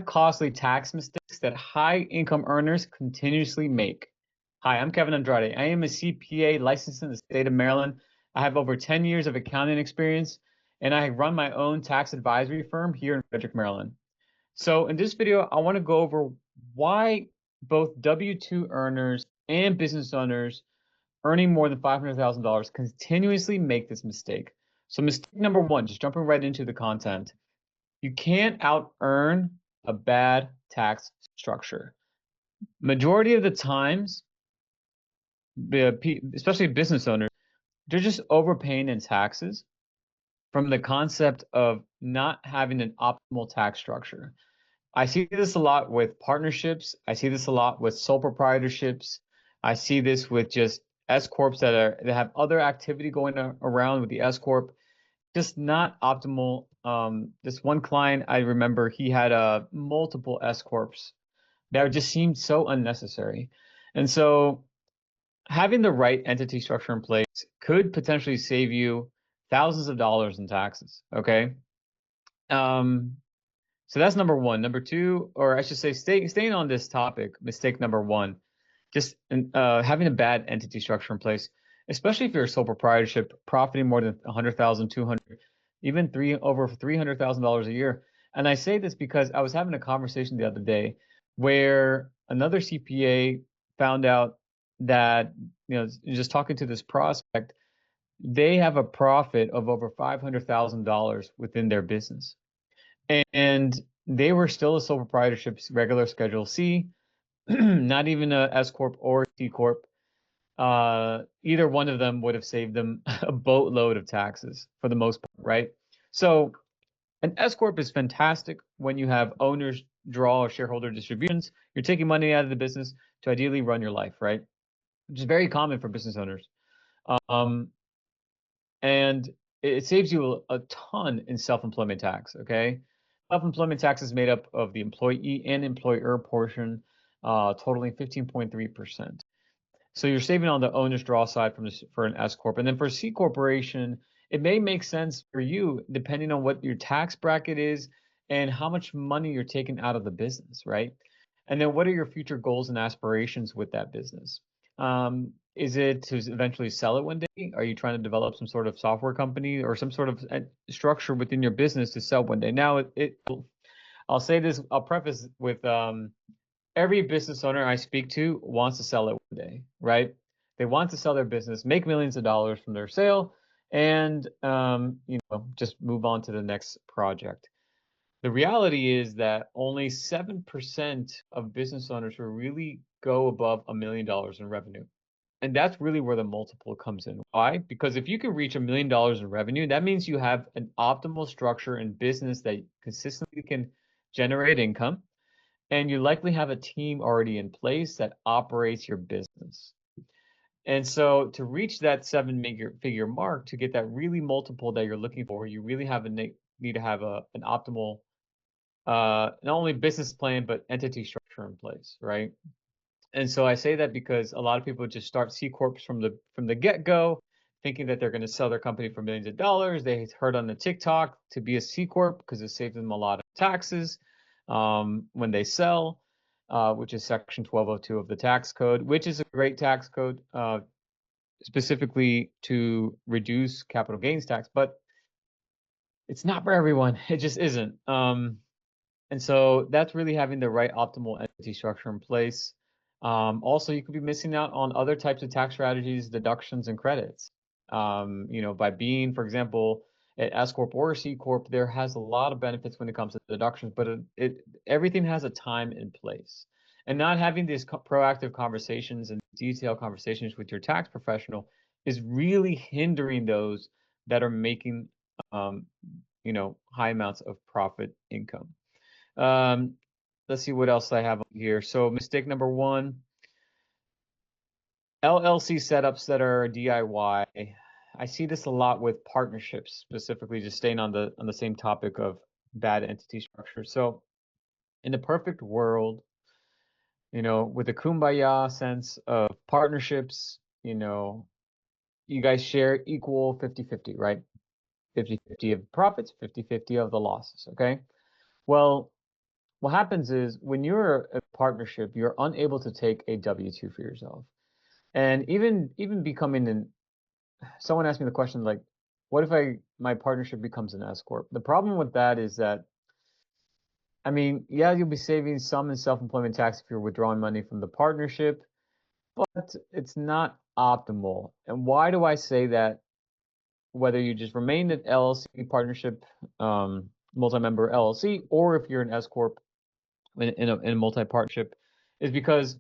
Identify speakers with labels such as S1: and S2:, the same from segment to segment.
S1: Costly tax mistakes that high income earners continuously make. Hi, I'm Kevin Andrade. I am a CPA licensed in the state of Maryland. I have over 10 years of accounting experience, and I run my own tax advisory firm here in Frederick, Maryland. So in this video, I want to go over why both W-2 earners and business owners earning more than $500,000 continuously make this mistake. So mistake number one, just jumping right into the content. You can't out earn a bad tax structure. Majority of the times, especially business owners, they're just overpaying in taxes from the concept of not having an optimal tax structure. I see this a lot with partnerships. I see this a lot with sole proprietorships. I see this with just S corps that have other activity going around with the S corp, just not optimal. This one client I remember, he had multiple S corps that just seemed so unnecessary, and so having the right entity structure in place could potentially save you thousands of dollars in taxes. Okay. Um, so that's number one. Number two, or I should say, staying on this topic, mistake number one, just having a bad entity structure in place, especially if you're a sole proprietorship, profiting more than 100,000, 200, even over $300,000 a year. And I say this because I was having a conversation the other day where another CPA found out that, just talking to this prospect, they have a profit of over $500,000 within their business. And they were still a sole proprietorship, regular Schedule C, not even a S corp or C corp. Either one of them would have saved them a boatload of taxes for the most part, right? So an S corp is fantastic when you have owners draw or shareholder distributions. You're taking money out of the business to ideally run your life, right? Which is very common for business owners. Um, and it saves you a ton in self-employment tax. Okay, self-employment tax is made up of the employee and employer portion, totaling 15.3%. So you're saving on the owner's draw side for an S corp, and then for a C corporation, it may make sense for you depending on what your tax bracket is and how much money you're taking out of the business, right? And then what are your future goals and aspirations with that business? Is it to eventually sell it one day? Are you trying to develop some sort of software company or some sort of structure within your business to sell one day? Now, I'll say this, I'll preface with every business owner I speak to wants to sell it one day, right? They want to sell their business, make millions of dollars from their sale, and just move on to the next project. The reality is that only 7% of business owners will really go above $1 million in revenue. And that's really where the multiple comes in. Why? Because if you can reach $1 million in revenue, that means you have an optimal structure in business that consistently can generate income, and you likely have a team already in place that operates your business. And so to reach that seven-figure mark, to get that really multiple that you're looking for, you really need to have an optimal not only business plan but entity structure in place, right? And so I say that because a lot of people just start C corps from the get-go, thinking that they're going to sell their company for millions of dollars. They heard on the TikTok to be a C corp because it saves them a lot of taxes when they sell, which is Section 1202 of the tax code, which is a great tax code specifically to reduce capital gains tax, but it's not for everyone. It just isn't. And so that's really having the right optimal entity structure in place. Also, you could be missing out on other types of tax strategies, deductions, and credits. By being, for example, an S corp or a C corp, there has a lot of benefits when it comes to deductions, but everything has a time and place. And not having these proactive conversations and detailed conversations with your tax professional is really hindering those that are making, high amounts of profit income. Let's see what else I have here. So mistake number one, LLC setups that are DIY. I see this a lot with partnerships, specifically just staying on the same topic of bad entity structure. So in the perfect world, with the kumbaya sense of partnerships, you guys share equal 50-50, right? 50-50 of profits, 50-50 of the losses, okay? Well, what happens is when you're a partnership, you're unable to take a W-2 for yourself. And even becoming an someone asked me the question like, what if my partnership becomes an S corp? The problem with that is that I mean, yeah, you'll be saving some in self-employment tax if you're withdrawing money from the partnership, but it's not optimal. And why do I say that? Whether you just remain an LLC partnership, multi-member LLC, or if you're an S corp in a multi-partnership, is because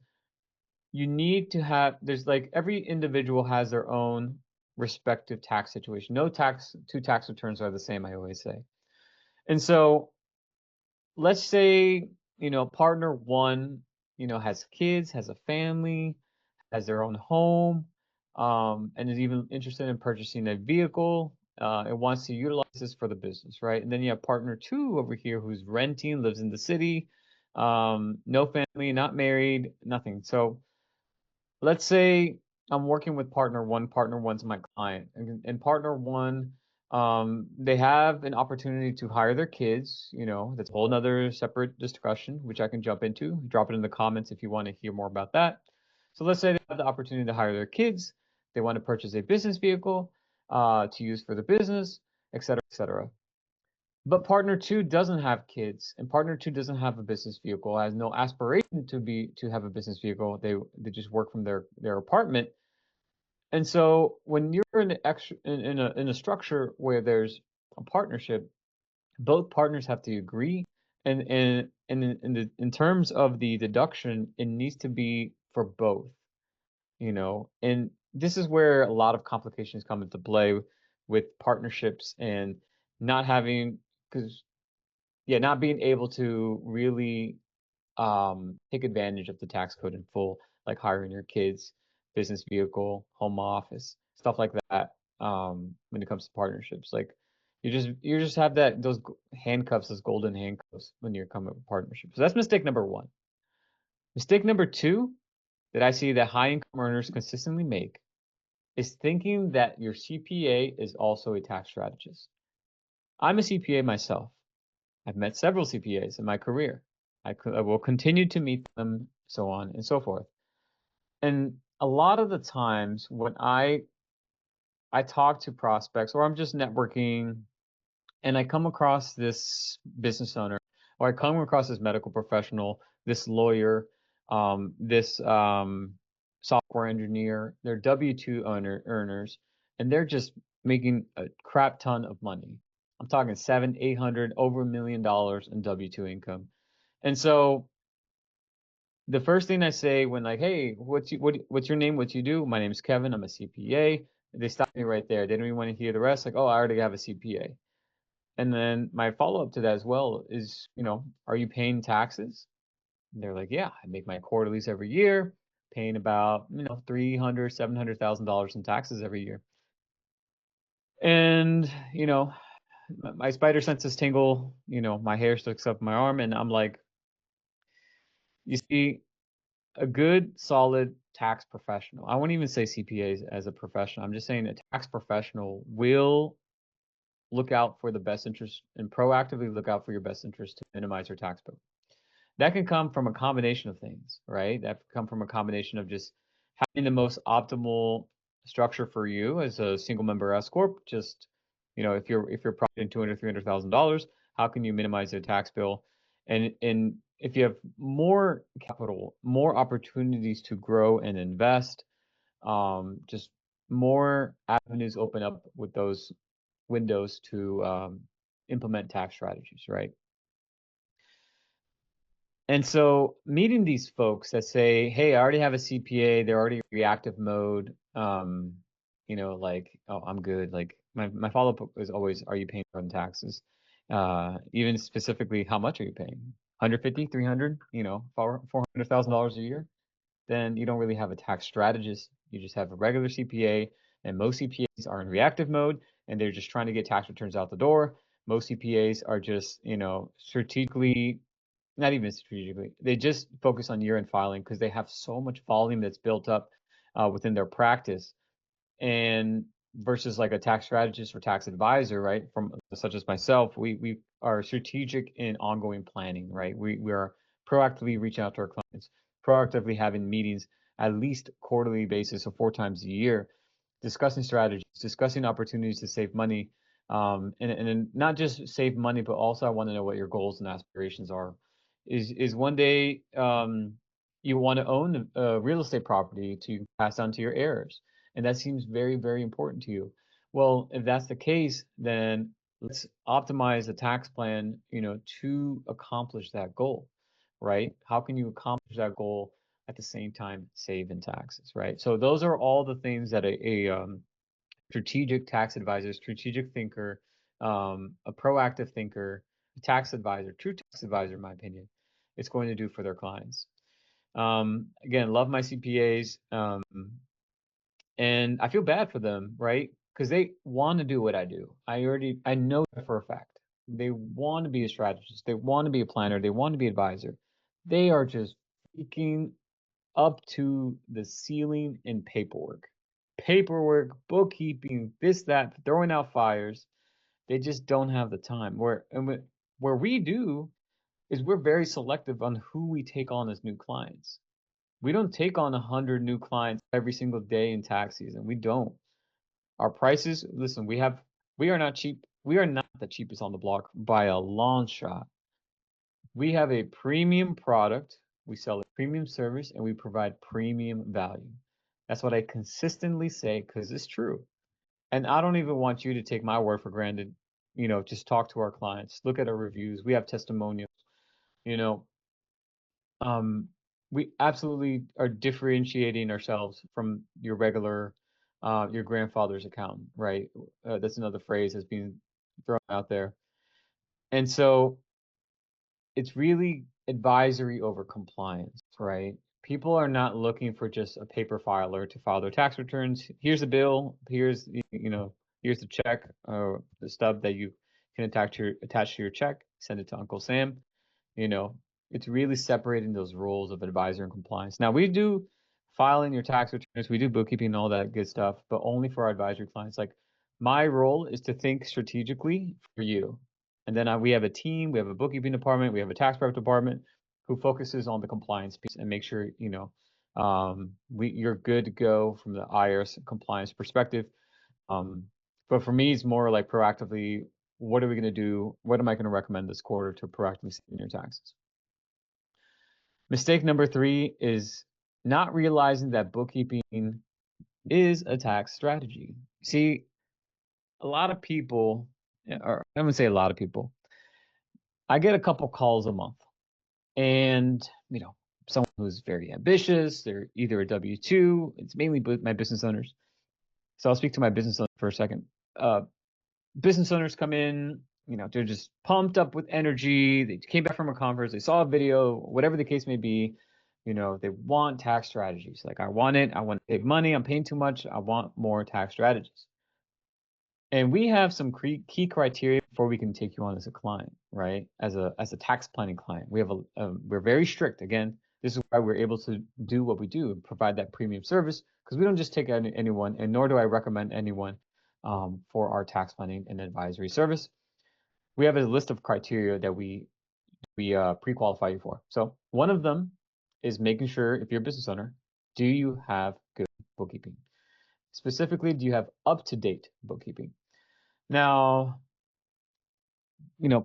S1: you need to have. There's like every individual has their own respective tax situation. No two tax returns are the same, I always say. And so let's say, partner one, has kids, has a family, has their own home, and is even interested in purchasing a vehicle, and wants to utilize this for the business, right? And then you have partner two over here who's renting, lives in the city, no family, not married, nothing. So let's say I'm working with partner one. Partner one's my client, and partner one, they have an opportunity to hire their kids. That's a whole nother separate discussion, which I can jump into. Drop it in the comments if you want to hear more about that. So let's say they have the opportunity to hire their kids. They want to purchase a business vehicle to use for the business, et cetera, et cetera. But partner two doesn't have kids, and partner two doesn't have a business vehicle, has no aspiration to have a business vehicle. They just work from their apartment. And so when you're in an extra in a structure where there's a partnership, both partners have to agree. And in terms of the deduction, it needs to be for both, And this is where a lot of complications come into play with partnerships and not having, because yeah, not being able to really take advantage of the tax code in full, like hiring your kids, business vehicle, home office, stuff like that. When it comes to partnerships, like you just have those handcuffs, those golden handcuffs when you're coming with partnerships. So that's mistake number one. Mistake number two that I see that high income earners consistently make is thinking that your CPA is also a tax strategist. I'm a CPA myself. I've met several CPAs in my career. I will continue to meet them, so on and so forth. And a lot of the times when I talk to prospects or I'm just networking and I come across this business owner or I come across this medical professional, this lawyer, this software engineer, they're W-2 earners, and they're just making a crap ton of money. I'm talking 700, 800, over $1 million in W-2 income. And so the first thing I say when like, hey, what's your name? What you do? My name's Kevin. I'm a CPA. They stop me right there. They don't even want to hear the rest. Like, oh, I already have a CPA. And then my follow up to that as well is, are you paying taxes? And they're like, yeah, I make my quarterlies every year, paying about, $300,000, $700,000 in taxes every year. And, my spider senses tingle, my hair sticks up my arm, and I'm like, you see, a good, solid tax professional, I won't even say CPAs as a professional, I'm just saying a tax professional will look out for the best interest and proactively look out for your best interest to minimize your tax bill. That can come from a combination of things, right? That can come from a combination of just having the most optimal structure for you as a single member S corp. Just, if you're profiting $200,000, $300,000, how can you minimize the tax bill? And if you have more capital, more opportunities to grow and invest, just more avenues open up with those windows to implement tax strategies, right? And so meeting these folks that say, hey, I already have a CPA, they're already reactive mode, like, oh, I'm good. Like my follow-up is always, are you paying your own taxes? Even specifically, how much are you paying? 150, 300, $400,000 a year? Then you don't really have a tax strategist. You just have a regular CPA, and most CPAs are in reactive mode, and they're just trying to get tax returns out the door. Most CPAs are just, strategically, not even strategically, they just focus on year-end filing because they have so much volume that's built up within their practice. And versus like a tax strategist or tax advisor, right? From such as myself, we are strategic in ongoing planning, right? We are proactively reaching out to our clients, proactively having meetings at least quarterly basis or 4 times a year, discussing strategies, discussing opportunities to save money, and not just save money, but also I want to know what your goals and aspirations are. Is one day you want to own a real estate property to pass on to your heirs, and that seems very, very important to you. Well, if that's the case, then let's optimize the tax plan, to accomplish that goal, right? How can you accomplish that goal at the same time save in taxes, right? So those are all the things that a strategic tax advisor, strategic thinker, a proactive thinker, a tax advisor, true tax advisor, in my opinion, is going to do for their clients. Again, love my CPAs, and I feel bad for them, right? Because they want to do what I do. I know that for a fact. They want to be a strategist. They want to be a planner. They want to be an advisor. They are just freaking up to the ceiling in paperwork, bookkeeping, this, that, throwing out fires. They just don't have the time. Where we do is we're very selective on who we take on as new clients. We don't take on 100 new clients every single day in tax season. We don't. Our prices, listen, we are not cheap. We are not the cheapest on the block by a long shot. We have a premium product, we sell a premium service, and we provide premium value. That's what I consistently say because it's true. And I don't even want you to take my word for granted. Just talk to our clients, look at our reviews. We have testimonials. You know, we absolutely are differentiating ourselves from your regular, your grandfather's accountant, right? That's another phrase that's being thrown out there. And so it's really advisory over compliance, right? People are not looking for just a paper filer to file their tax returns. Here's a bill. Here's the check, the stub that you can attach to your check. Send it to Uncle Sam. You know, it's really separating those roles of advisor and compliance. Now we do filing your tax returns, we do bookkeeping and all that good stuff, but only for our advisory clients. Like my role is to think strategically for you. And then we have a team, we have a bookkeeping department, we have a tax prep department who focuses on the compliance piece and make sure, you're good to go from the IRS compliance perspective. But for me, it's more like proactively, what are we going to do? What am I going to recommend this quarter to proactively save your taxes? Mistake number 3 is not realizing that bookkeeping is a tax strategy. See, a lot of people, or I wouldn't say a lot of people, I get a couple calls a month, and someone who's very ambitious, they're either a W-2, it's mainly my business owners. So I'll speak to my business owner for a second. Business owners come in, they're just pumped up with energy. They came back from a conference, they saw a video, whatever the case may be. They want tax strategies. Like, I want to save money, I'm paying too much, I want more tax strategies. And we have some key criteria before we can take you on as a client, right? As a tax planning client, we're very strict. Again, this is why we're able to do what we do and provide that premium service, because we don't just take anyone, and nor do I recommend anyone for our tax planning and advisory service. We have a list of criteria that we pre-qualify you for. So one of them is making sure, if you're a business owner, do you have good bookkeeping? Specifically, do you have up-to-date bookkeeping? Now,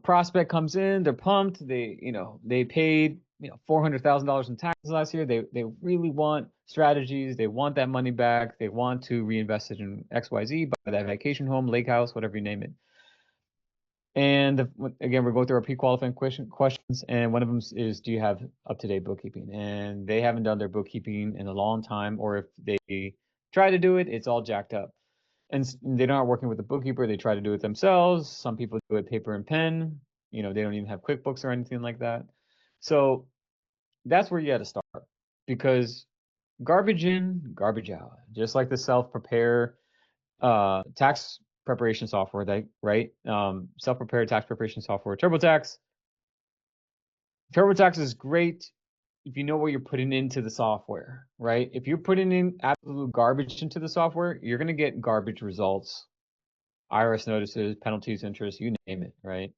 S1: prospect comes in, they're pumped, they paid $400,000 in taxes last year. They really want strategies, they want that money back, they want to reinvest it in XYZ, buy that vacation home, lake house, whatever you name it. And again, we're going through our pre-qualifying questions, and one of them is, do you have up-to-date bookkeeping? And they haven't done their bookkeeping in a long time, or if they try to do it, it's all jacked up. And they're not working with a bookkeeper, they try to do it themselves. Some people do it paper and pen. They don't even have QuickBooks or anything like that. So that's where you got to start, because garbage in, garbage out. Just like the self-prepare tax preparation software, right? Self-prepared tax preparation software, TurboTax. TurboTax is great. if you know what you're putting into the software, right? If you're putting in absolute garbage into the software, you're going to get garbage results, IRS notices, penalties, interest, you name it, right?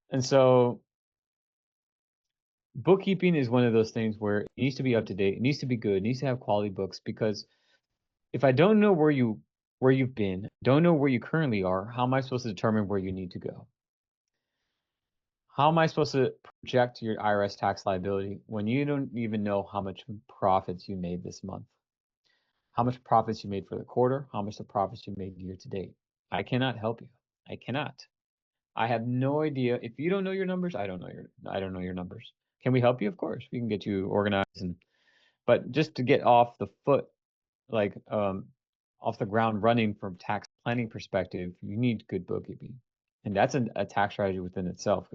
S1: And so bookkeeping is one of those things where it needs to be up to date, it needs to be good, it needs to have quality books, because if I don't know where you've been, don't know where you currently are, how am I supposed to determine where you need to go? How am I supposed to project your IRS tax liability when you don't even know how much profits you made this month? How much profits you made for the quarter? How much the profits you made year to date? I cannot help you. I cannot. I have no idea. If you don't know your numbers, I don't know your numbers. Can we help you? Of course. We can get you organized, but just to get off the foot, like off the ground running from tax planning perspective, you need good bookkeeping. And that's a tax strategy within itself.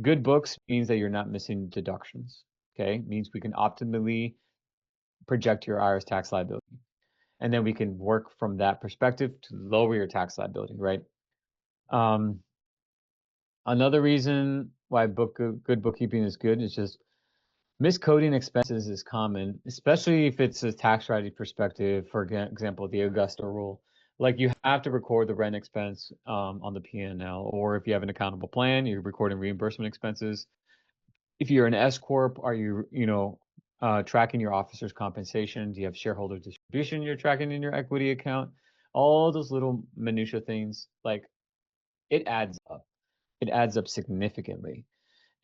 S1: Good books means that you're not missing deductions. Okay, means we can optimally project your IRS tax liability, and then we can work from that perspective to lower your tax liability, right? Another reason why good bookkeeping is good is just miscoding expenses is common, especially if it's a tax strategy perspective. For example, the Augusta rule, like you have to record the rent expense on the P&L, or if you have an accountable plan, you're recording reimbursement expenses. If you're an S corp, are you tracking your officer's compensation? Do you have shareholder distribution you're tracking in your equity account? All those little minutia things, like it adds up. It adds up significantly.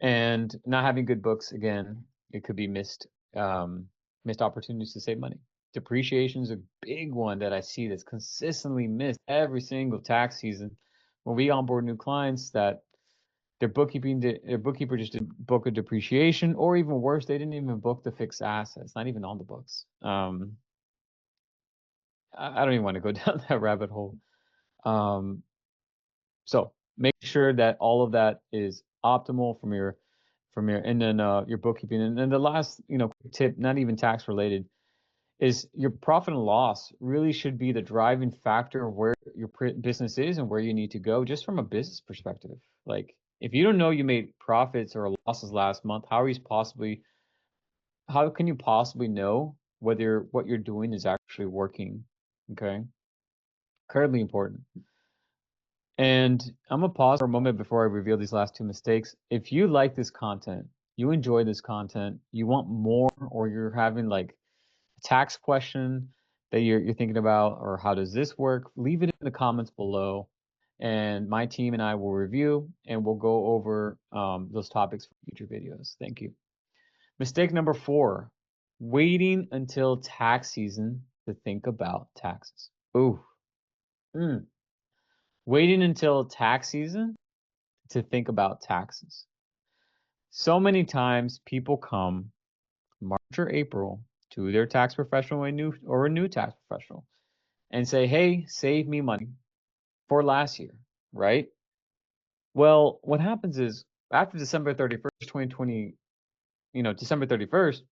S1: And not having good books, again, it could be missed opportunities to save money. Depreciation is a big one that I see that's consistently missed every single tax season. When we onboard new clients, that their bookkeeper just didn't book a depreciation, or even worse, they didn't even book the fixed assets, not even on the books. I don't even want to go down that rabbit hole. So make sure that all of that is optimal from your and then your bookkeeping. And then the last quick tip, not even tax related, is your profit and loss really should be the driving factor of where your business is and where you need to go, just from a business perspective. Like if you don't know you made profits or losses last month, how can you possibly know whether what you're doing is actually working? Okay, incredibly important. And I'm gonna pause for a moment before I reveal these last two mistakes. If you like this content, you enjoy this content, you want more, or you're having like a tax question that you're thinking about, or how does this work, leave it in the comments below, and my team and I will review and we'll go over those topics for future videos. Thank you. Mistake number 4, waiting until tax season to think about taxes. Ooh. Waiting until tax season to think about taxes. So many times people come March or April to their tax professional, a new tax professional, and say, hey, save me money for last year, right? Well, what happens is after December 31st, 2020, December 31st,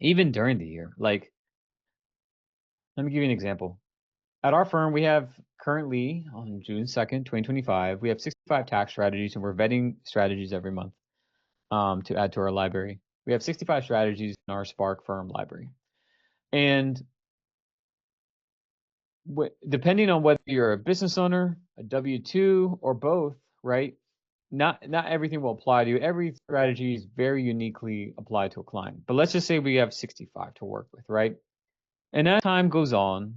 S1: even during the year, like, let me give you an example. At our firm, we have currently on June 2nd, 2025, we have 65 tax strategies, and we're vetting strategies every month to add to our library. We have 65 strategies in our Spark firm library. And depending on whether you're a business owner, a W-2, or both, right? Not everything will apply to you. Every strategy is very uniquely applied to a client. But let's just say we have 65 to work with, right? And as time goes on,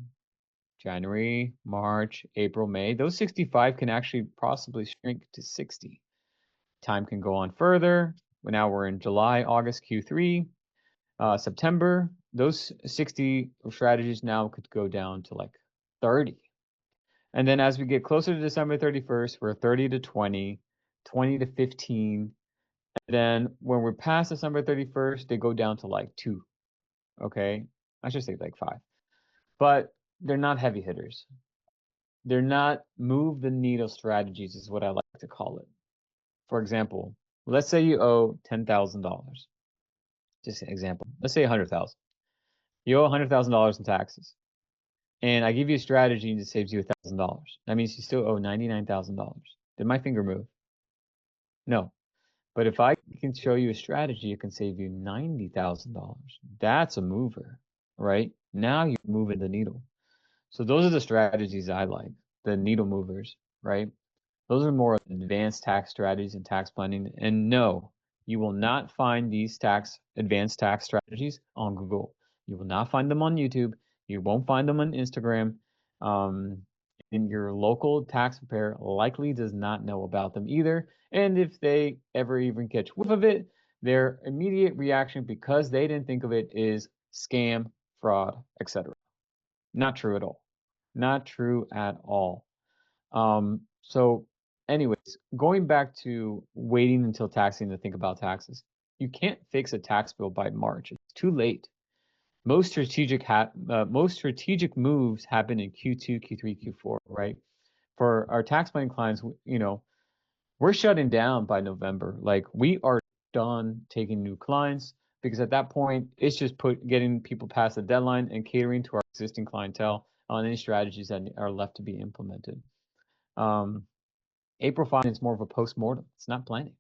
S1: January, March, April, May, those 65 can actually possibly shrink to 60. Time can go on further. Now we're in July, August, Q3, September. Those 60 strategies now could go down to like 30. And then as we get closer to December 31st, we're 30 to 20, 20 to 15. And then when we're past December 31st, they go down to like 2. Okay. I should say like 5. But they're not heavy hitters. They're not move the needle strategies, is what I like to call it. For example, let's say you owe $10,000. Just an example. Let's say 100,000. You owe $100,000 in taxes, and I give you a strategy that saves you $1,000. That means you still owe $99,000. Did my finger move? No. But if I can show you a strategy, it can save you $90,000. That's a mover, right? Now you're moving the needle. So those are the strategies I like, the needle movers, right? Those are more advanced tax strategies and tax planning. And no, you will not find these advanced tax strategies on Google. You will not find them on YouTube. You won't find them on Instagram. Um, and your local tax preparer likely does not know about them either. And if they ever even catch whiff of it, their immediate reaction, because they didn't think of it, is scam, fraud, etc. Not true at all. Not true at all. So anyways, going back to waiting until taxing to think about taxes, you can't fix a tax bill by March. It's too late. Most strategic moves happen in Q2, Q3, Q4, right? For our tax planning clients, we're shutting down by November. Like we are done taking new clients because at that point it's just getting people past the deadline and catering to our existing clientele on any strategies that are left to be implemented. Um, April filing is more of a post-mortem. It's not planning.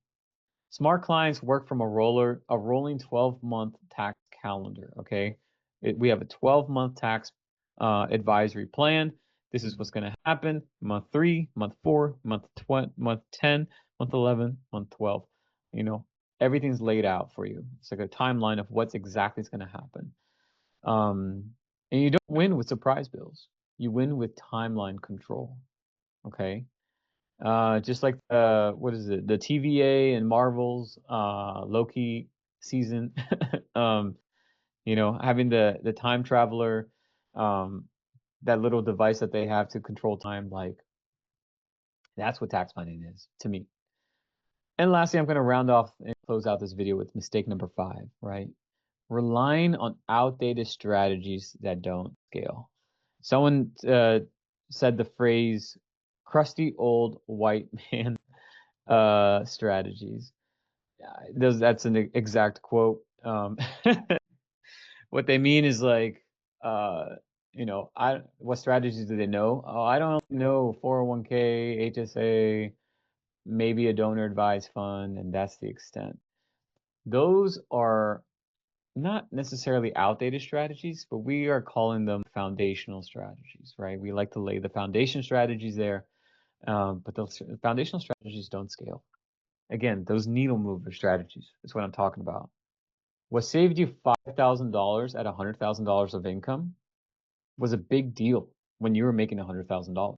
S1: Smart clients work from a rolling 12-month tax calendar. Okay, we have a 12-month tax advisory plan. This is what's going to happen: month 3, month 4, month 10, month 11, month 12. You know, everything's laid out for you. It's like a timeline of what's exactly going to happen. And you don't win with surprise bills. You win with timeline control. Okay. Just like what is it? The TVA and Marvel's Loki season. um, having the time traveler, um, that little device that they have to control time, like that's what tax planning is to me. And lastly, I'm going to round off and close out this video with mistake number 5, right? Relying on outdated strategies that don't scale. Someone said the phrase crusty old white man strategies. That's an exact quote. What they mean is like, what strategies do they know? Oh, I don't know 401k, HSA, maybe a donor advised fund, and that's the extent. Those are not necessarily outdated strategies, but we are calling them foundational strategies, right? We like to lay the foundation strategies there, but those foundational strategies don't scale. Again, those needle mover strategies is what I'm talking about. What saved you $5,000 at $100,000 of income was a big deal when you were making $100,000.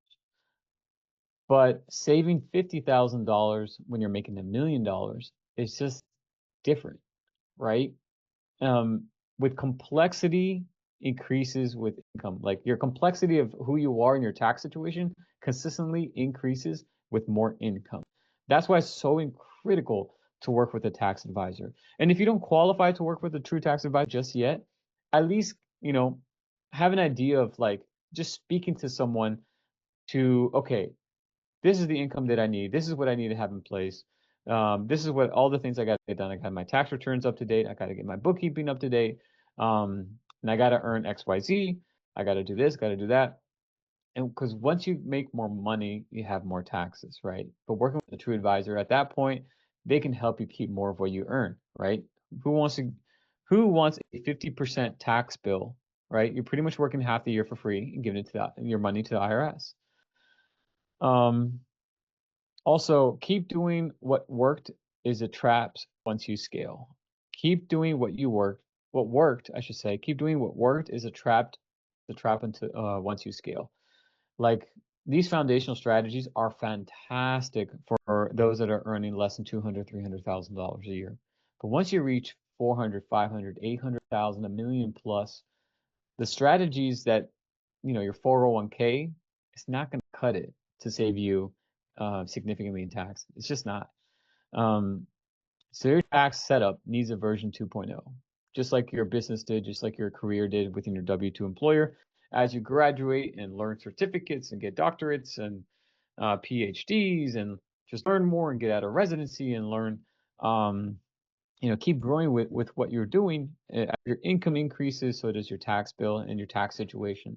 S1: But saving $50,000 when you're making $1 million is just different, right? With complexity increases with income. Like your complexity of who you are in your tax situation consistently increases with more income. That's why it's so critical to work with a tax advisor. And if you don't qualify to work with a true tax advisor just yet, at least, have an idea of like just speaking to someone to, okay, this is the income that I need. This is what I need to have in place. This is what all the things I got to get done. I got my tax returns up to date. I got to get my bookkeeping up to date. And I got to earn XYZ. I got to do this, got to do that. And because once you make more money, you have more taxes, right? But working with a true advisor at that point, they can help you keep more of what you earn, right? Who wants a 50% tax bill, right? You're pretty much working half the year for free and giving your money to the IRS. Also, keep doing what worked is a trap once you scale. Keep doing what worked, I should say. Keep doing what worked is a trap into once you scale. Like these foundational strategies are fantastic for those that are earning less than $200,000, $300,000 a year. But once you reach 400, 500, 800,000, a million plus, the strategies that, your 401k, it's not going to cut it to save you significantly in tax. It's just not. So your tax setup needs a version 2.0, just like your business did, just like your career did within your W-2 employer. As you graduate and learn certificates and get doctorates and PhDs and just learn more and get out of residency and learn, keep growing with what you're doing. Your income increases, so does your tax bill and your tax situation.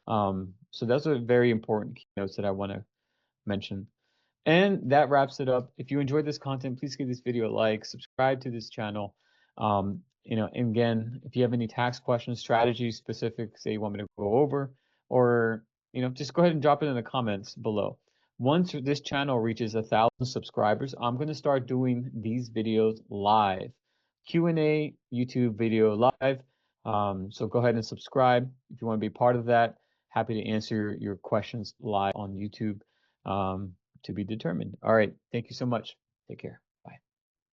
S1: So those are very important keynotes that I want to mention. And that wraps it up. If you enjoyed this content, please give this video a like, subscribe to this channel. And again, if you have any tax questions, strategies, specifics that you want me to go over, or just go ahead and drop it in the comments below. Once this channel reaches 1,000 subscribers, I'm going to start doing these videos live, Q&A YouTube video live. So go ahead and subscribe if you want to be part of that. Happy to answer your questions live on YouTube. To be determined. All right. Thank you so much. Take care.